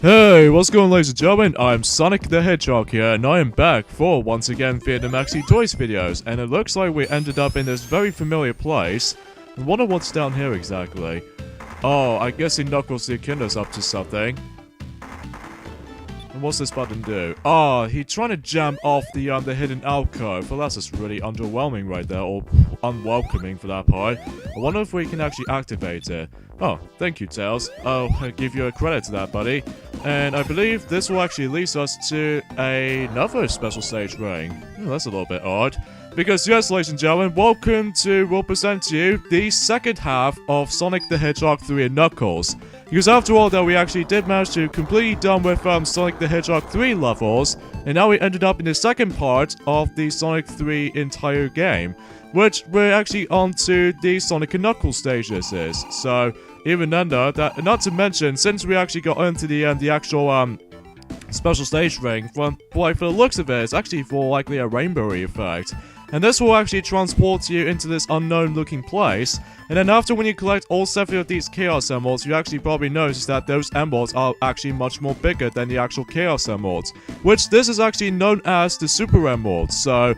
Hey, what's going on, ladies and gentlemen? I'm Sonic the Hedgehog here, and I am back for, once again, Maxi Toys videos, and it looks like we ended up in this very familiar place. I wonder what's down here exactly. Oh, I guess Knuckles the Echidna's up to something. And what's this button do? Oh, he's trying to jump off the hidden alcove. Well, that's just really underwhelming right there, or unwelcoming for that part. I wonder if we can actually activate it. Oh, thank you, Tails. I'll give you a credit to that, buddy. And I believe this will actually lead us to another special stage ring. Oh, that's a little bit odd. Because yes, ladies and gentlemen, we'll present to you the second half of Sonic the Hedgehog 3 and Knuckles. Because after all, though, we actually did manage to completely done with Sonic the Hedgehog 3 levels, and now we ended up in the second part of the Sonic 3 entire game, which we're actually on to the Sonic and Knuckles stages is. So, even then though, that, not to mention, since we actually got into the actual special stage ring, for the looks of it, it's actually for likely a rainbowy effect. And this will actually transport you into this unknown looking place. And then after when you collect all 7 of these Chaos Emeralds, you actually probably notice that those emeralds are actually much more bigger than the actual Chaos Emeralds. Which this is actually known as the Super Emeralds. So,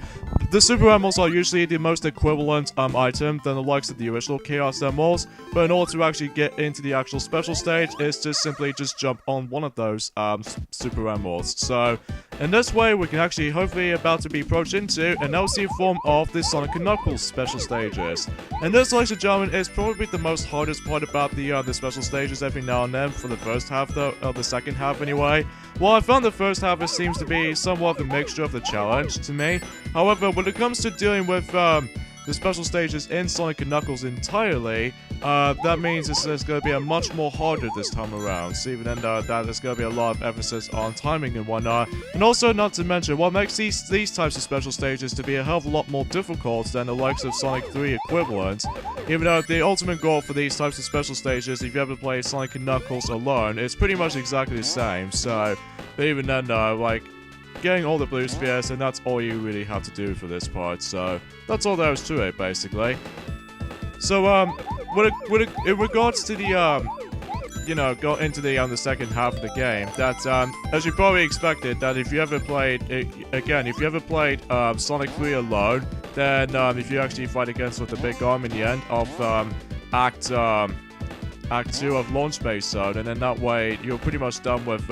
the Super Emeralds are usually the most equivalent item than the likes of the original Chaos Emeralds. But in order to actually get into the actual special stage, is to simply just jump on one of those Super Emeralds. So, in this way, we can actually hopefully about to be approached into an LC form of the Sonic and Knuckles special stages. And this, ladies and gentlemen, is probably the most hardest part about the special stages every now and then for the first half, though, the second half anyway. Well, I found the first half it seems to be somewhat of a mixture of the challenge to me. However, when it comes to dealing with the special stages in Sonic and Knuckles entirely, that means it's going to be a much more harder this time around. So even then, that there's going to be a lot of emphasis on timing and whatnot. And also, not to mention, what makes these types of special stages to be a hell of a lot more difficult than the likes of Sonic 3 equivalent. Even though the ultimate goal for these types of special stages, if you ever play Sonic and Knuckles alone, it's pretty much exactly the same. So, but even then, like, getting all the blue spheres, and that's all you really have to do for this part, so that's all there is to it, basically. So, in regards to the, you know, go into the second half of the game, that, as you probably expected, that if you ever played, if you ever played, Sonic 3 alone, then, if you actually fight against with the big arm in the end of, Act 2 of Launch Base Zone, and then that way, you're pretty much done with,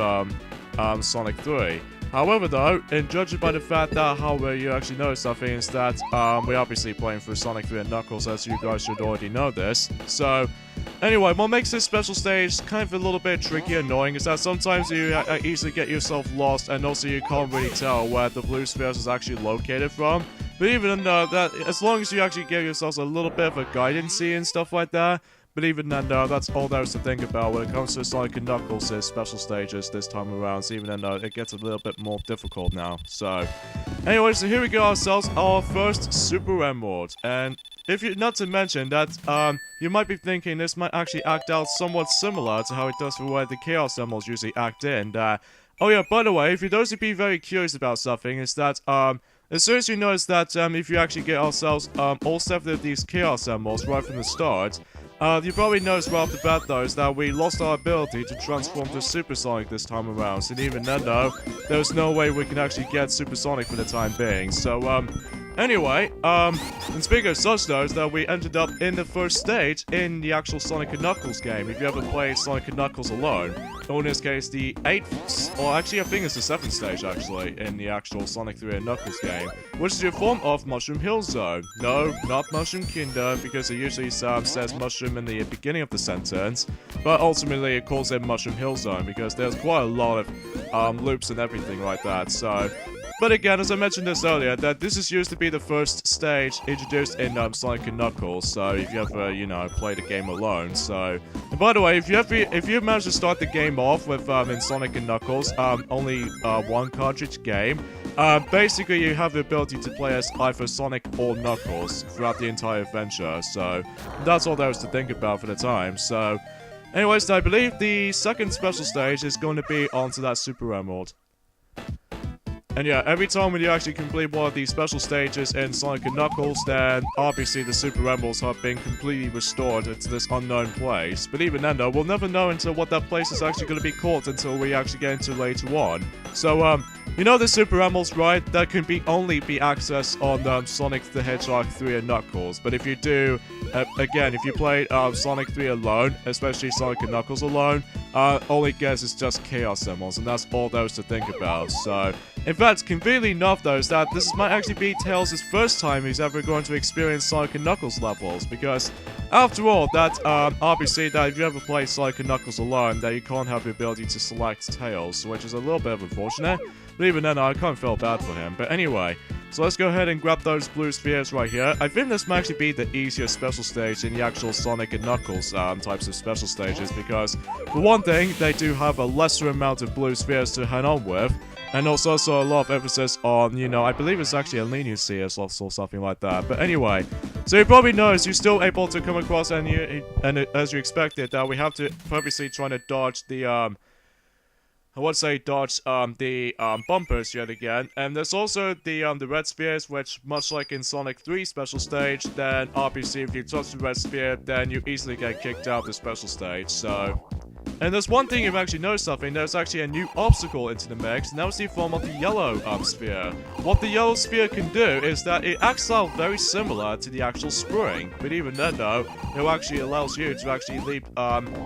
Sonic 3. However, though, and judging by the fact that how you actually know something is that we're obviously playing through Sonic 3 and Knuckles, as you guys should already know this. So, anyway, what makes this special stage kind of a little bit tricky and annoying is that sometimes you easily get yourself lost, and also you can't really tell where the blue spheres is actually located from. But even that, as long as you actually give yourselves a little bit of a guidance and stuff like that, but even then, that's all there is to think about when it comes to Sonic and Knuckles' special stages this time around. So even then, it gets a little bit more difficult now. So, anyway, so here we go ourselves, our first Super Emerald. And if you, not to mention that, you might be thinking this might actually act out somewhat similar to how it does for where the Chaos Emeralds usually act in. Oh yeah, by the way, if you those who be very curious about something, is that, as soon as you notice that, if you actually get ourselves, all 7 of these Chaos Emeralds right from the start, you probably noticed right off the bat, though, is that we lost our ability to transform to Supersonic this time around. And even then, though, there's no way we can actually get Supersonic for the time being. So, anyway, and speaking of such, though, is that we ended up in the first stage in the actual Sonic and Knuckles game. If you ever played Sonic and Knuckles alone, or in this case, the 8th, or actually, I think it's the 7th stage, actually, in the actual Sonic 3 and Knuckles game, which is your form of Mushroom Hill Zone. No, not Mushroom Kingdom, because it usually says Mushroom in the beginning of the sentence, but ultimately it calls it Mushroom Hill Zone, because there's quite a lot of loops and everything like that, so... But again, as I mentioned this earlier, that this is used to be the first stage introduced in Sonic and Knuckles. So if you ever, you know, play the game alone. So, and by the way, if you manage to start the game off with in Sonic and Knuckles, only one cartridge game, basically you have the ability to play as either Sonic or Knuckles throughout the entire adventure. So that's all there is to think about for the time. So, anyways, I believe the second special stage is going to be onto that Super Emerald. And yeah, every time when you actually complete one of these special stages in Sonic & Knuckles, then obviously the Super Emeralds have been completely restored to this unknown place. But even then though, we'll never know until what that place is actually going to be called until we actually get into later on. So, you know the Super Emeralds, right? That can only be accessed on Sonic the Hedgehog 3 and Knuckles. But if you do, again, if you play Sonic 3 alone, especially Sonic and Knuckles alone, all it gets is just Chaos Emeralds, and that's all there is to think about. So, in fact, conveniently enough though, is that this might actually be Tails' first time he's ever going to experience Sonic and Knuckles levels, because after all, that obviously that if you ever play Sonic and Knuckles alone, that you can't have the ability to select Tails, which is a little bit of unfortunate. But even then, I can't feel bad for him. But anyway, so let's go ahead and grab those blue spheres right here. I think this might actually be the easiest special stage in the actual Sonic and Knuckles types of special stages, because for one thing, they do have a lesser amount of blue spheres to hang on with. And also a lot of emphasis on, you know, I believe it's actually a leniency or something like that. But anyway, so you probably noticed you're still able to come across and as you expected that we have to purposely trying to dodge the I would say dodge the bumpers yet again. And there's also the red spheres, which much like in Sonic 3 special stage, then obviously if you touch the red sphere, then you easily get kicked out of the special stage. So, and there's one thing you've actually noticed something, there's actually a new obstacle into the mix, and that was the form of the yellow sphere. What the yellow sphere can do is that it acts out very similar to the actual spring, but even then though, it actually allows you to actually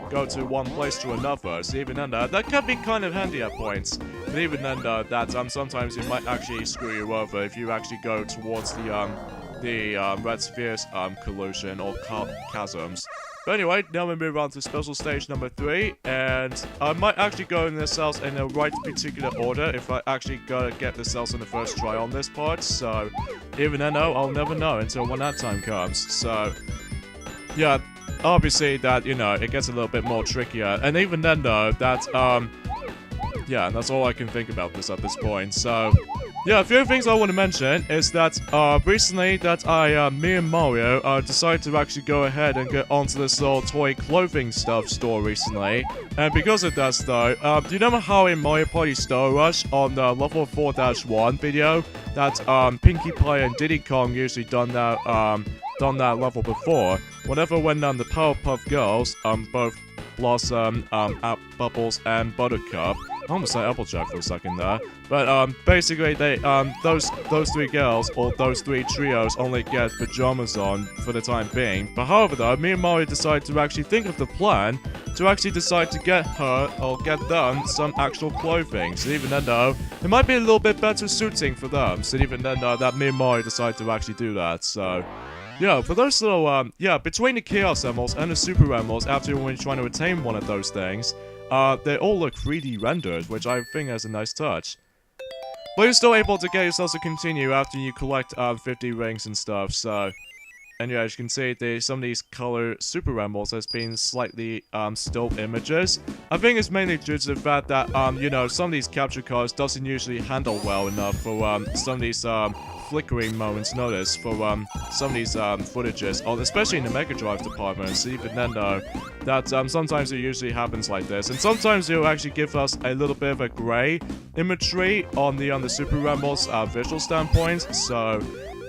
go to one place to another, so even then though, that can be kind of handy at points. But even then though, that sometimes it might actually screw you over if you actually go towards the red spheres collision or chasms. But anyway, now we move on to special stage number 3, and I might actually go in the cells in the right particular order if I actually gotta get the cells on the first try on this part, so even then though, I'll never know until when that time comes. So, yeah, obviously that, you know, it gets a little bit more trickier, and even then though, that, yeah, that's all I can think about this at this point. So, yeah, a few things I want to mention is that recently that me and Mario decided to actually go ahead and get onto this little toy clothing stuff store recently. And because of that though, do you remember how in Mario Party Star Rush on the level 4-1 video that Pinkie Pie and Diddy Kong usually done that level before? Whenever when the Powerpuff Girls, both Blossom, Bubbles, and Buttercup. I almost said Applejack for a second there. But basically they those three girls or those three trios only get pajamas on for the time being. But however though, me and Mario decided to actually think of the plan to actually decide to get her or get them some actual clothing. So even then though, it might be a little bit better suiting for them. So even then though, that me and Mario decided to actually do that. So yeah, for those little, yeah, between the Chaos Emeralds and the Super Emeralds, after when you're trying to attain one of those things, they all look 3D rendered, which I think is a nice touch. But you're still able to get yourself to continue after you collect 50 rings and stuff, so... And yeah, as you can see, some of these color Super Emeralds has been slightly still images. I think it's mainly due to the fact that, you know, some of these capture cards doesn't usually handle well enough for some of these flickering moments noticed for some of these footages, or especially in the Mega Drive departments. Even then though, that sometimes it usually happens like this, and sometimes it'll actually give us a little bit of a gray imagery on the Super Emeralds visual standpoint, so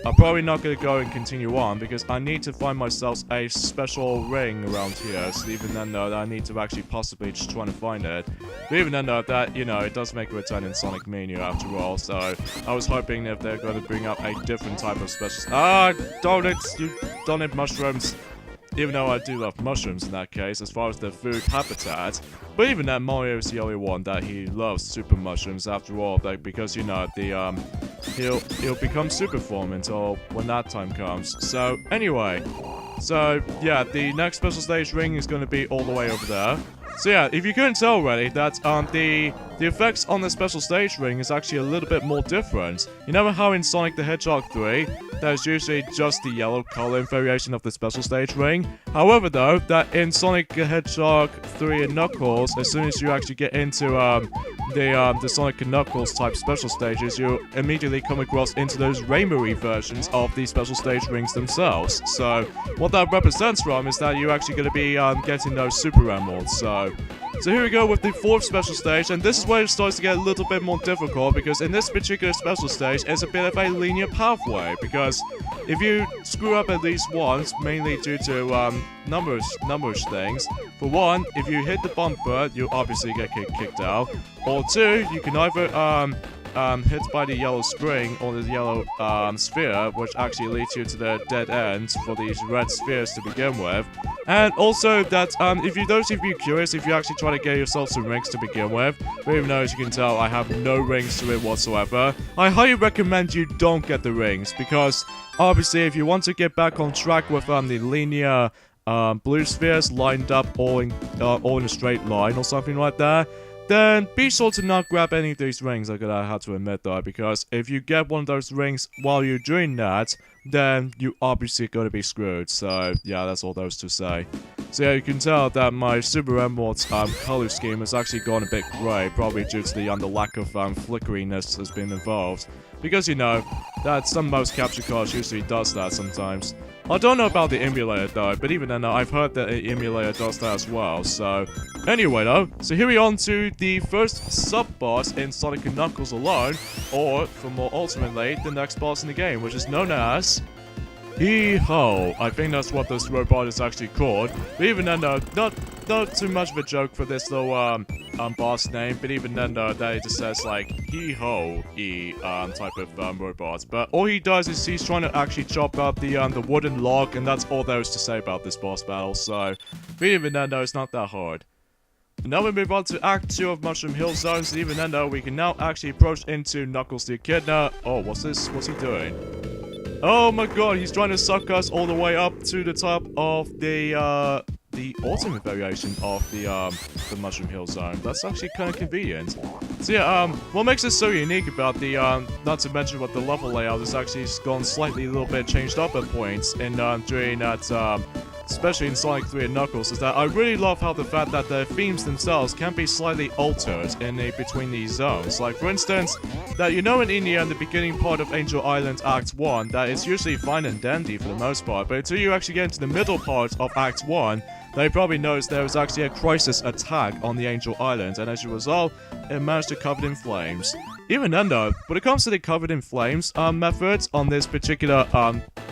I'm probably not going to go and continue on because I need to find myself a special ring around here. So even then though, that I need to actually possibly just try to find it. But even then though, that, you know, it does make a return in Sonic Mania after all. So I was hoping if they're going to bring up a different type of special... Darn it, you darn it, mushrooms. Even though I do love mushrooms in that case, as far as the food habitat. But even that, Mario is the only one that he loves super mushrooms after all, like, because, you know, he'll become super form until when that time comes. So, anyway. So, yeah, the next special stage ring is going to be all the way over there. So yeah, if you couldn't tell already, that the effects on the special stage ring is actually a little bit more different. You know how in Sonic the Hedgehog 3, there's usually just the yellow color variation of the special stage ring? However though, that in Sonic the Hedgehog 3 and Knuckles, as soon as you actually get into the Sonic and Knuckles type special stages, you immediately come across into those rainbowy versions of the special stage rings themselves. So what that represents from is that you're actually going to be getting those Super Emeralds. So go. So here we go with the 4th special stage, and this is where it starts to get a little bit more difficult, because in this particular special stage, it's a bit of a linear pathway, because if you screw up at least once, mainly due to numbers things, for one, if you hit the bumper, you obviously get kicked out, or 2, you can either hit by the yellow spring or the yellow sphere, which actually leads you to the dead end for these red spheres to begin with. And also that those of you curious, if you actually try to get yourself some rings to begin with, but even though as you can tell I have no rings to it whatsoever, I highly recommend you don't get the rings, because obviously if you want to get back on track with the linear blue spheres lined up all in a straight line or something like that, then be sure to not grab any of these rings, I have to admit though, because if you get one of those rings while you're doing that, then you obviously going to be screwed. So yeah, that's all there is to say. So yeah, you can tell that my Super Emerald's color scheme has actually gone a bit grey, probably due to the lack of flickeriness that's been involved. Because you know, that some most capture cards usually does that sometimes. I don't know about the emulator though, but even then I've heard that the emulator does that as well, so... Anyway though, so here we on to the first sub-boss in Sonic & Knuckles alone, or, for more ultimately, the next boss in the game, which is known as... Hedgehog. I think that's what this robot is actually called, but even then though, not too much of a joke for this little, boss name, but even then though, that it just says like Hedgehog-y, type of, robot. But all he does is he's trying to actually chop up the wooden log, and that's all there is to say about this boss battle, so, but even then though, it's not that hard. And now we move on to Act 2 of Mushroom Hill Zones, and even then though, we can now actually approach into Knuckles the Echidna. Oh, what's this? What's he doing? Oh my god, he's trying to suck us all the way up to the top of the ultimate variation of the Mushroom Hill Zone. That's actually kind of convenient. So yeah, what makes this so unique about the, not to mention what the level layout has actually gone slightly a little bit changed up at points in, during that, especially in Sonic 3 and Knuckles, is that I really love how the fact that the themes themselves can be slightly altered in between these zones. Like, for instance, that you know in the beginning part of Angel Island Act 1, that it's usually fine and dandy for the most part, but until you actually get into the middle part of Act 1, then you probably noticed there was actually a crisis attack on the Angel Island, and as a result, it managed to cover it in flames. Even then though, when it comes to the covered in flames methods on this particular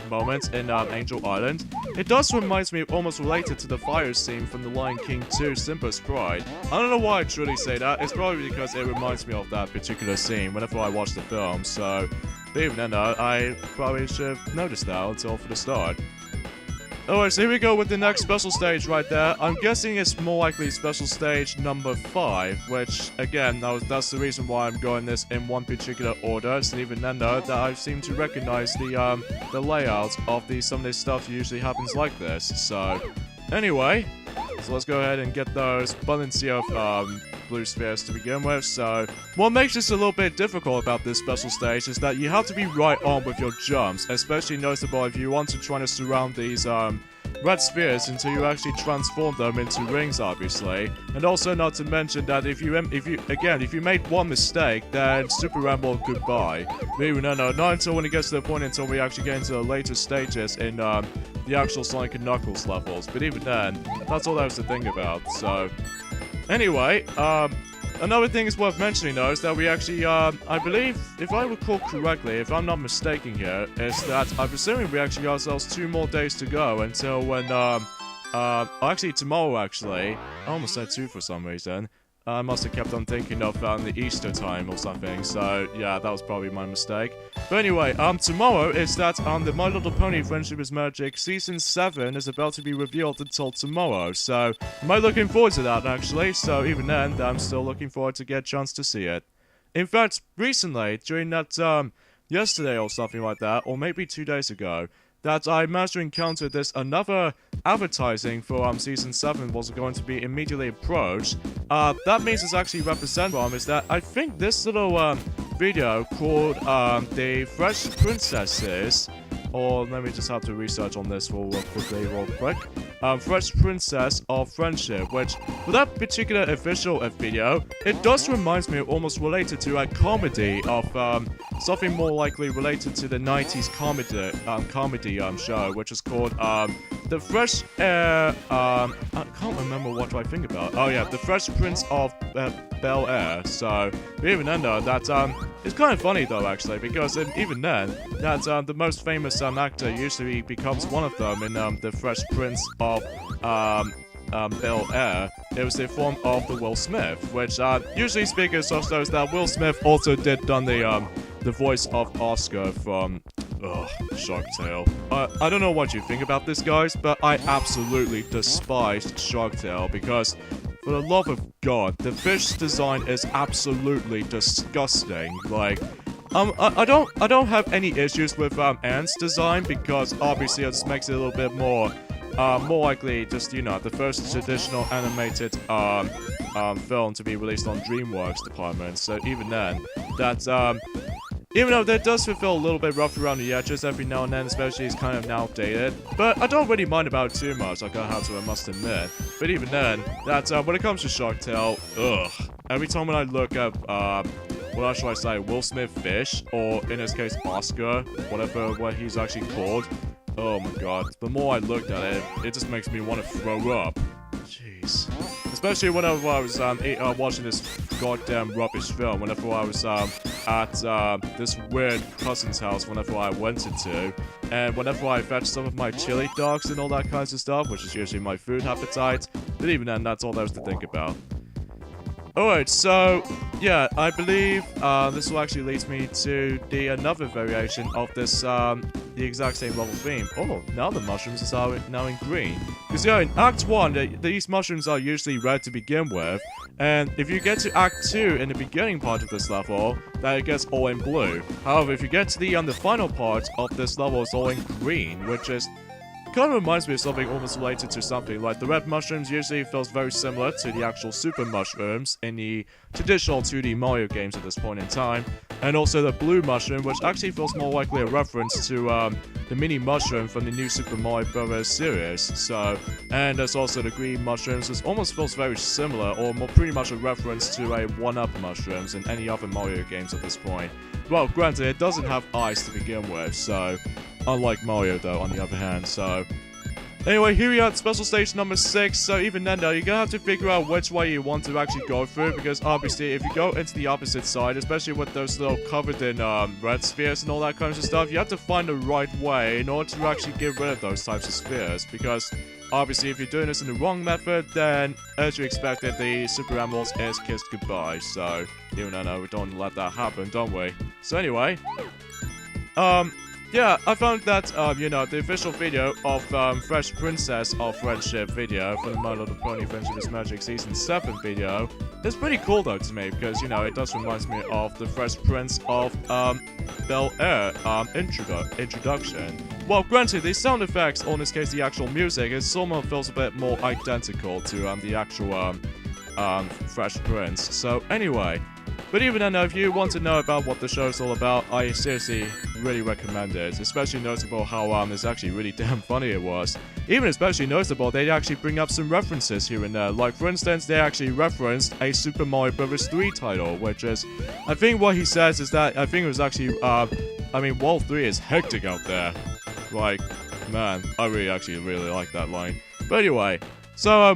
moment in Angel Island, it does remind me almost related to the fire scene from The Lion King 2 Simba's Pride. I don't know why I truly say that, it's probably because it reminds me of that particular scene whenever I watch the film, so even then though, I probably should have noticed that until for the start. Alright, so here we go with the next special stage right there. I'm guessing it's more likely special stage number 5, which, again, that's the reason why I'm going this in one particular order. So even then, though, that I seem to recognize the layout of some of this stuff usually happens like this. So, anyway, so let's go ahead and get those abundance of blue spheres to begin with. So what makes this a little bit difficult about this special stage is that you have to be right on with your jumps, especially noticeable if you want to try to surround these red spheres until you actually transform them into rings, obviously. And also not to mention that if you made one mistake, then Super Emerald goodbye. Maybe no, not until when it gets to the point until we actually get into the later stages in the actual Sonic and Knuckles levels. But even then, that's all there is to think about. So anyway, another thing is worth mentioning though is that we actually, I believe, if I recall correctly, if I'm not mistaken here, is that I'm assuming we actually got ourselves 2 more days to go until when, actually tomorrow actually, I almost said 2 for some reason. I must have kept on thinking of the Easter time or something, so yeah, that was probably my mistake. But anyway, tomorrow is that the My Little Pony Friendship is Magic Season 7 is about to be revealed until tomorrow, so I'm looking forward to that actually, so even then, I'm still looking forward to get a chance to see it. In fact, recently, during that, yesterday or something like that, or maybe 2 days ago, that I managed to encounter this another advertising for Season 7 was going to be immediately approached. That means it's actually represented from is that I think this little video called The Fresh Princesses, or let me just have to research on this real quick. Fresh Princess of Friendship, which, for that particular official video, it does remind me almost related to a comedy of something more likely related to the 90s comedy show, which is called the Fresh Air, I can't remember what do I think about. Oh yeah, the Fresh Prince of Bel-Air. So, even then though, that, it's kind of funny though actually, because even then, that, the most famous, actor usually becomes one of them in, the Fresh Prince of, Bel-Air. It was the form of the Will Smith, which, usually speakers of those that Will Smith also did done the voice of Oscar from, Shark Tale. I don't know what you think about this, guys, but I absolutely despised Shark Tale because, for the love of God, the fish design is absolutely disgusting. Like, I don't have any issues with Ant's design because obviously it just makes it a little bit more likely, just, you know, the first traditional animated film to be released on DreamWorks department. So even then, that's even though that does feel a little bit rough around the edges every now and then, especially it's kind of now dated. But I don't really mind about it too much, like I must admit. But even then, that's, when it comes to Shark Tale, every time when I look up, what should I say, Will Smith fish, or in this case, Oscar, what he's actually called, oh my god, the more I looked at it, it just makes me want to throw up. Jeez. Especially whenever I was watching this goddamn rubbish film, whenever I was at this weird cousin's house whenever I went into, and whenever I fetched some of my chili dogs and all that kinds of stuff, which is usually my food appetite, but even then, that's all there was to think about. Alright, so, yeah, I believe this will actually lead me to another variation of this, the exact same level theme. Oh, now the mushrooms are now in green. Because, yeah, in Act 1, these mushrooms are usually red to begin with, and if you get to Act 2 in the beginning part of this level, then it gets all in blue. However, if you get to the final part of this level, it's all in green, which is kind of reminds me of something almost related to something. Like, the red mushrooms usually feels very similar to the actual super mushrooms in the traditional 2D Mario games at this point in time. And also the blue mushroom, which actually feels more likely a reference to the mini mushroom from the new Super Mario Bros. Series. So, and there's also the green mushrooms, which almost feels very similar, or more pretty much a reference to a 1-up mushrooms in any other Mario games at this point. Well, granted, it doesn't have eyes to begin with, so unlike Mario, though, on the other hand, so anyway, here we are at special stage number 6, so even then, though, you're gonna have to figure out which way you want to actually go through, because obviously, if you go into the opposite side, especially with those little covered in, red spheres and all that kind of stuff, you have to find the right way in order to actually get rid of those types of spheres, because obviously, if you're doing this in the wrong method, then, as you expected, the Super Emeralds is kissed goodbye, so, even though we don't let that happen, don't we? So anyway, yeah, I found that, you know, the official video of, Fresh Princess of Friendship video for the My Little Pony Friendship is Magic Season 7 video is pretty cool, though, to me, because, you know, it does remind me of the Fresh Prince of, Bel-Air, introduction. Well, granted, the sound effects, or in this case, the actual music, it somewhat feels a bit more identical to, the actual, Fresh Prince. So, anyway, but even then, if you want to know about what the show is all about, I seriously really recommend it. Especially notable how it's actually really damn funny it was. Even especially noticeable, they actually bring up some references here and there. Like, for instance, they actually referenced a Super Mario Bros. 3 title, which is, I think what he says is that, I think it was actually, I mean, World 3 is hectic out there. Like, man, I really like that line. But anyway, so,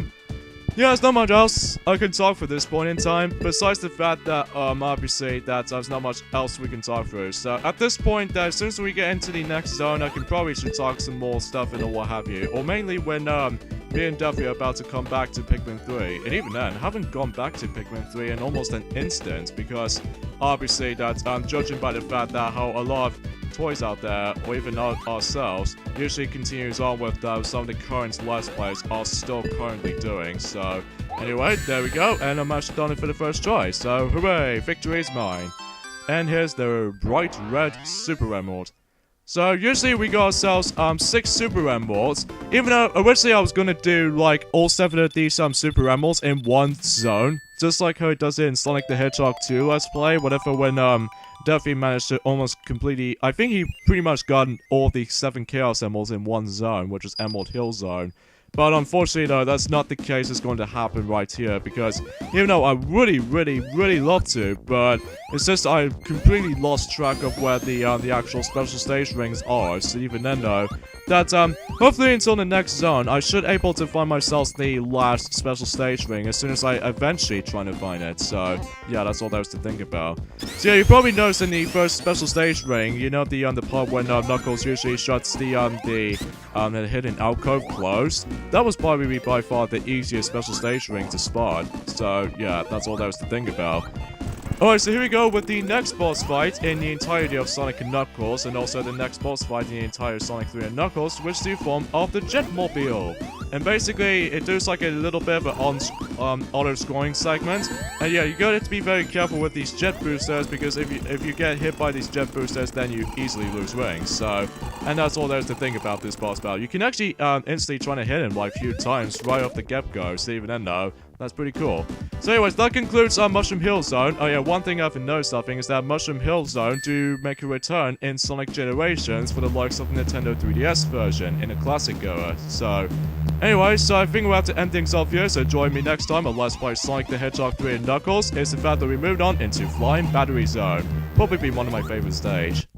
yeah, there's not much else I can talk for this point in time, besides the fact that, obviously, that there's not much else we can talk through. So, at this point, as soon as we get into the next zone, I can probably should talk some more stuff and what have you. Or mainly when, me and Duffy are about to come back to Pikmin 3. And even then, I haven't gone back to Pikmin 3 in almost an instant, because, obviously, that, judging by the fact that how a lot of toys out there, or even ourselves, usually continues on with some of the current Let's Plays are still currently doing. So, anyway, there we go, and I'm actually done it for the first try, so hooray, victory is mine. And here's the bright red Super Emerald. So, usually we got ourselves, 6 Super Emeralds, even though originally I was gonna do, like, all 7 of these, Super Emeralds in one zone, just like how it does it in Sonic the Hedgehog 2 Let's Play, whatever when, Duffy managed to almost completely, I think he pretty much got all the 7 Chaos Emeralds in one zone, which is Emerald Hill Zone. But unfortunately, though, that's not the case that's going to happen right here, because even though I really love to, but it's just I completely lost track of where the actual special stage rings are. So even then, though, that hopefully until the next zone, I should able to find myself the last special stage ring as soon as I eventually try to find it. So yeah, that's all there is to think about. So yeah, you probably noticed in the first special stage ring, you know the part when Knuckles usually shuts the hidden alcove closed. That was probably by far the easiest special stage ring to spot. So yeah, that's all there is to think about. Alright, so here we go with the next boss fight in the entirety of Sonic and Knuckles, and also the next boss fight in the entire Sonic 3 and Knuckles, which is the form of the Jetmobile. And basically, it does like a little bit of an auto-scoring segment. And yeah, you gotta be very careful with these jet boosters, because if you get hit by these jet boosters, then you easily lose rings. So, and that's all there is to think about this boss battle. You can actually instantly try to hit him like a few times right off the get-go, so even then though, that's pretty cool. So anyways, that concludes Mushroom Hill Zone. Oh yeah, one thing I've noticed, is that Mushroom Hill Zone do make a return in Sonic Generations for the likes of the Nintendo 3DS version in a classic era. So, anyways, so I think we're about to end things off here, so join me next time on Let's Play Sonic the Hedgehog 3 and Knuckles. It's the fact that we moved on into Flying Battery Zone. Probably be one of my favorite stage.